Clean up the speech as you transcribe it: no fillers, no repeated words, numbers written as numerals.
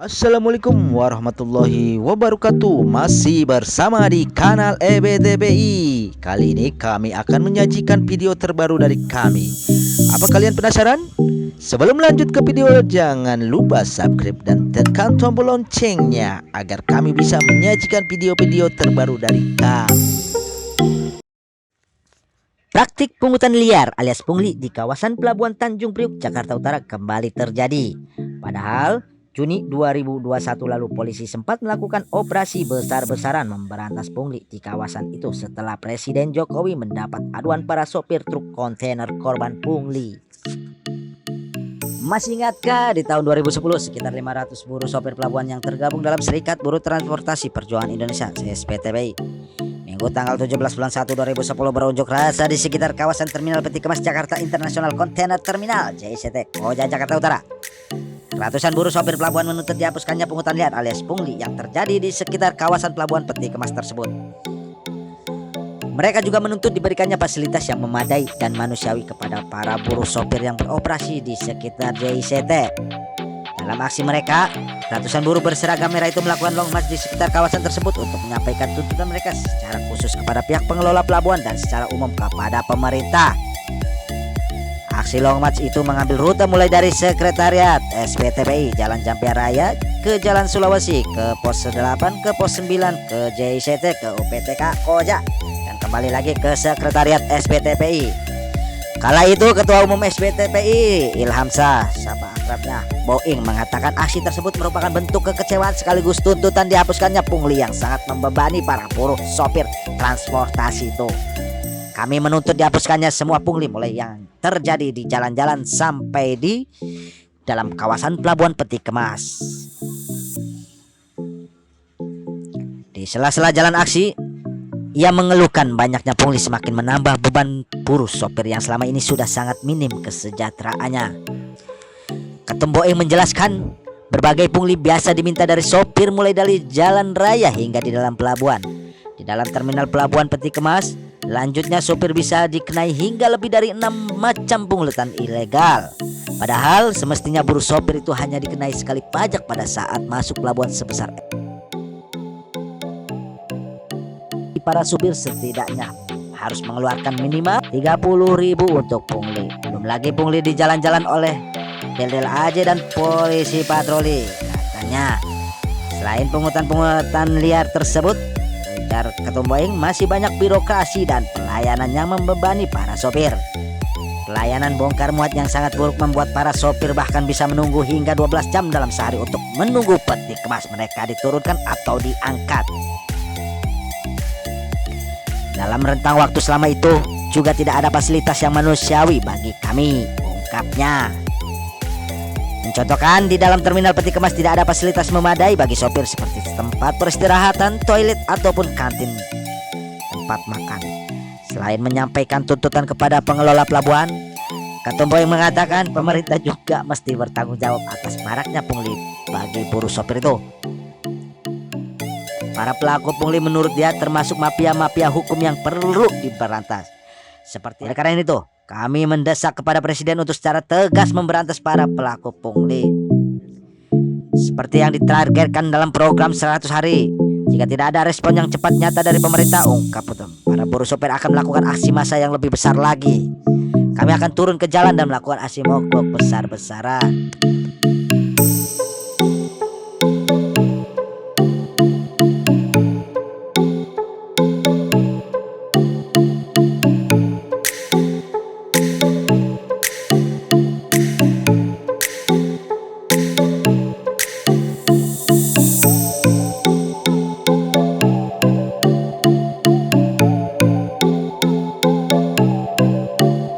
Assalamualaikum warahmatullahi wabarakatuh. Masih bersama di kanal EBTBI. Kali ini kami akan menyajikan video terbaru dari kami. Apa kalian penasaran? Sebelum lanjut ke video, jangan lupa subscribe dan tekan tombol loncengnya agar kami bisa menyajikan video-video terbaru dari kami. Praktik pungutan liar alias pungli di kawasan Pelabuhan Tanjung Priuk, Jakarta Utara kembali terjadi. Padahal Juni 2021 lalu polisi sempat melakukan operasi besar-besaran memberantas pungli di kawasan itu setelah Presiden Jokowi mendapat aduan para sopir truk kontainer korban pungli. Masih ingatkah di tahun 2010 sekitar 500 buruh sopir pelabuhan yang tergabung dalam Serikat Buruh Transportasi Perjuangan Indonesia (SPTPI) Minggu tanggal 17 bulan 1 2010 berunjuk rasa di sekitar kawasan Terminal Peti Kemas Jakarta International Container Terminal (JICT) Koja, Jakarta Utara. Ratusan buruh sopir pelabuhan menuntut dihapuskannya pungutan liar alias pungli yang terjadi di sekitar kawasan Pelabuhan Peti Kemas tersebut. Mereka juga menuntut diberikannya fasilitas yang memadai dan manusiawi kepada para buruh sopir yang beroperasi di sekitar JICT. Dalam aksi mereka, ratusan buruh berseragam merah itu melakukan long march di sekitar kawasan tersebut untuk menyampaikan tuntutan mereka secara khusus kepada pihak pengelola pelabuhan dan secara umum kepada pemerintah. Aksi long march itu mengambil rute mulai dari Sekretariat SPTPI Jalan Jampia Raya ke Jalan Sulawesi, ke Pos 8, ke Pos 9, ke JICT, ke UPTK Koja, dan kembali lagi ke Sekretariat SPTPI. Kala itu Ketua Umum SPTPI Ilham Shah, siapa akrabnya Boing, mengatakan aksi tersebut merupakan bentuk kekecewaan sekaligus tuntutan dihapuskannya pungli yang sangat membebani para buruh sopir transportasi itu. Kami menuntut dihapuskannya semua pungli mulai yang terjadi di jalan-jalan sampai di dalam kawasan Pelabuhan Peti Kemas. Di sela-sela jalan aksi, ia mengeluhkan banyaknya pungli semakin menambah beban buruh sopir yang selama ini sudah sangat minim kesejahteraannya. Ketum Boeng menjelaskan berbagai pungli biasa diminta dari sopir mulai dari jalan raya hingga di dalam pelabuhan. Di dalam terminal Pelabuhan Peti Kemas, lanjutnya sopir bisa dikenai hingga lebih dari 6 macam pungutan ilegal. Padahal semestinya buruh sopir itu hanya dikenai sekali pajak pada saat masuk pelabuhan sebesar para supir setidaknya harus mengeluarkan minimal 30.000 untuk pungli. Belum lagi pungli di jalan-jalan oleh del-del AJ dan polisi patroli. Katanya selain pungutan liar tersebut, ujar Ketum Boeng, masih banyak birokrasi dan pelayanan yang membebani para sopir. Pelayanan bongkar muat yang sangat buruk membuat para sopir bahkan bisa menunggu hingga 12 jam dalam sehari untuk menunggu peti kemas mereka diturunkan atau diangkat. Dalam rentang waktu selama itu juga tidak ada fasilitas yang manusiawi bagi kami, ungkapnya. Mencontohkan, di dalam terminal Peti Kemas tidak ada fasilitas memadai bagi sopir seperti tempat peristirahatan, toilet, ataupun kantin tempat makan. Selain menyampaikan tuntutan kepada pengelola pelabuhan, Ketum Boeng mengatakan pemerintah juga mesti bertanggung jawab atas maraknya pungli bagi buruh sopir itu. Para pelaku pungli menurut dia termasuk mafia-mafia hukum yang perlu diberantas. Oleh karena itu, kami mendesak kepada Presiden untuk secara tegas memberantas para pelaku pungli. Seperti yang ditargetkan dalam program 100 hari. Jika tidak ada respon yang cepat nyata dari pemerintah, ungkap Ketum, para buruh sopir akan melakukan aksi massa yang lebih besar lagi. Kami akan turun ke jalan dan melakukan aksi mogok besar-besaran.